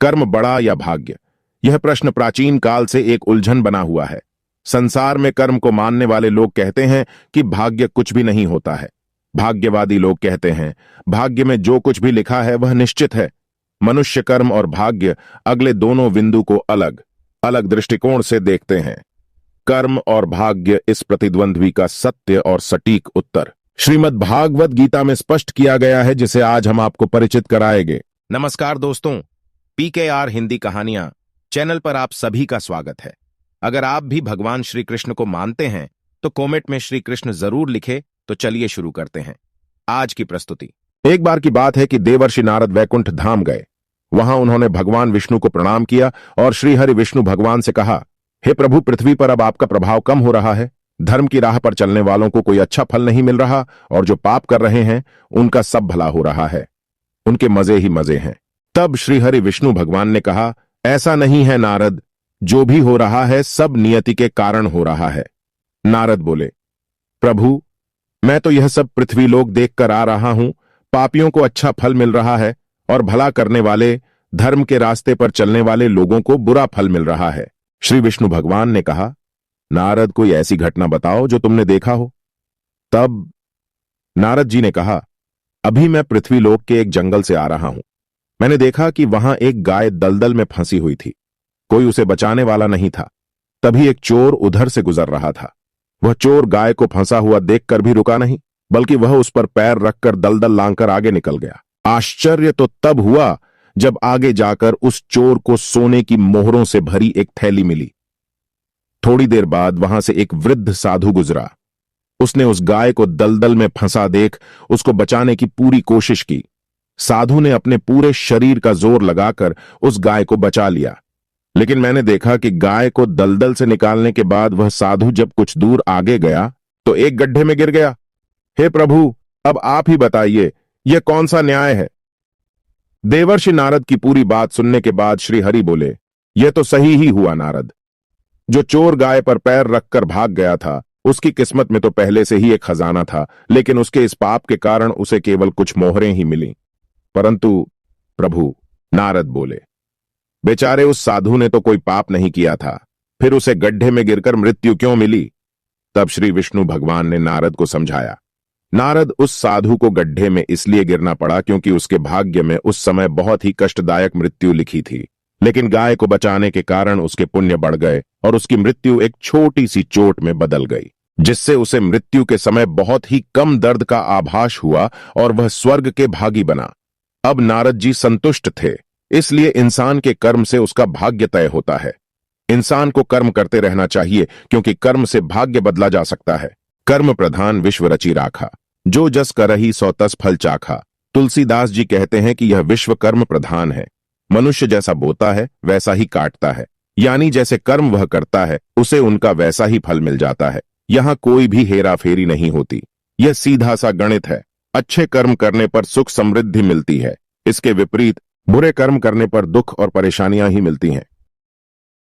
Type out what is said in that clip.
कर्म बड़ा या भाग्य? यह प्रश्न प्राचीन काल से एक उलझन बना हुआ है। संसार में कर्म को मानने वाले लोग कहते हैं कि भाग्य कुछ भी नहीं होता है। भाग्यवादी लोग कहते हैं भाग्य में जो कुछ भी लिखा है वह निश्चित है। मनुष्य कर्म और भाग्य अगले दोनों बिंदु को अलग अलग दृष्टिकोण से देखते हैं। कर्म और भाग्य इस प्रतिद्वंद्वी का सत्य और सटीक उत्तर श्रीमद् भागवत गीता में स्पष्ट किया गया है, जिसे आज हम आपको परिचित कराएंगे। नमस्कार दोस्तों, PKR हिंदी कहानियां चैनल पर आप सभी का स्वागत है। अगर आप भी भगवान श्री कृष्ण को मानते हैं तो कमेंट में श्री कृष्ण जरूर लिखे। तो चलिए शुरू करते हैं आज की प्रस्तुति। एक बार की बात है कि देवर्षि नारद वैकुंठ धाम गए। वहां उन्होंने भगवान विष्णु को प्रणाम किया और श्री हरि विष्णु भगवान से कहा, हे प्रभु, पृथ्वी पर अब आपका प्रभाव कम हो रहा है। धर्म की राह पर चलने वालों को कोई अच्छा फल नहीं मिल रहा और जो पाप कर रहे हैं उनका सब भला हो रहा है। उनके मजे ही मजे हैं। तब श्री हरि विष्णु भगवान ने कहा, ऐसा नहीं है नारद, जो भी हो रहा है सब नियति के कारण हो रहा है। नारद बोले, प्रभु, मैं तो यह सब पृथ्वी लोक देखकर आ रहा हूं। पापियों को अच्छा फल मिल रहा है और भला करने वाले, धर्म के रास्ते पर चलने वाले लोगों को बुरा फल मिल रहा है। श्री विष्णु भगवान ने कहा, नारद, कोई ऐसी घटना बताओ जो तुमने देखा हो। तब नारद जी ने कहा, अभी मैं पृथ्वी लोक के एक जंगल से आ रहा हूं। मैंने देखा कि वहां एक गाय दलदल में फंसी हुई थी। कोई उसे बचाने वाला नहीं था। तभी एक चोर उधर से गुजर रहा था। वह चोर गाय को फंसा हुआ देखकर भी रुका नहीं, बल्कि वह उस पर पैर रखकर दलदल लांघकर आगे निकल गया। आश्चर्य तो तब हुआ जब आगे जाकर उस चोर को सोने की मोहरों से भरी एक थैली मिली। थोड़ी देर बाद वहां से एक वृद्ध साधु गुजरा। उसने उस गाय को दलदल में फंसा देख उसको बचाने की पूरी कोशिश की। साधु ने अपने पूरे शरीर का जोर लगाकर उस गाय को बचा लिया, लेकिन मैंने देखा कि गाय को दलदल से निकालने के बाद वह साधु जब कुछ दूर आगे गया तो एक गड्ढे में गिर गया। हे प्रभु, अब आप ही बताइए, यह कौन सा न्याय है? देवर्षि नारद की पूरी बात सुनने के बाद श्री हरि बोले, यह तो सही ही हुआ नारद। जो चोर गाय पर पैर रखकर भाग गया था, उसकी किस्मत में तो पहले से ही एक खजाना था, लेकिन उसके इस पाप के कारण उसे केवल कुछ मोहरें ही मिली। परंतु प्रभु, नारद बोले, बेचारे उस साधु ने तो कोई पाप नहीं किया था, फिर उसे गड्ढे में गिरकर मृत्यु क्यों मिली? तब श्री विष्णु भगवान ने नारद को समझाया, नारद, उस साधु को गड्ढे में इसलिए गिरना पड़ा क्योंकि उसके भाग्य में उस समय बहुत ही कष्टदायक मृत्यु लिखी थी, लेकिन गाय को बचाने के कारण उसके पुण्य बढ़ गए और उसकी मृत्यु एक छोटी सी चोट में बदल गई, जिससे उसे मृत्यु के समय बहुत ही कम दर्द का आभास हुआ और वह स्वर्ग के भागी बना। अब नारद जी संतुष्ट थे, इसलिए इंसान के कर्म से उसका भाग्य तय होता है। इंसान को कर्म करते रहना चाहिए क्योंकि कर्म से भाग्य बदला जा सकता है। कर्म प्रधान विश्व रची राखा, जो जस करही सो तस फल चाखा। तुलसीदास जी कहते हैं कि यह विश्व कर्म प्रधान है। मनुष्य जैसा बोता है वैसा ही काटता है, यानी जैसे कर्म वह करता है उसे उनका वैसा ही फल मिल जाता है। यहां कोई भी हेरा फेरी नहीं होती। यह सीधा सा गणित है। अच्छे कर्म करने पर सुख समृद्धि मिलती है। इसके विपरीत बुरे कर्म करने पर दुख और परेशानियां ही मिलती हैं।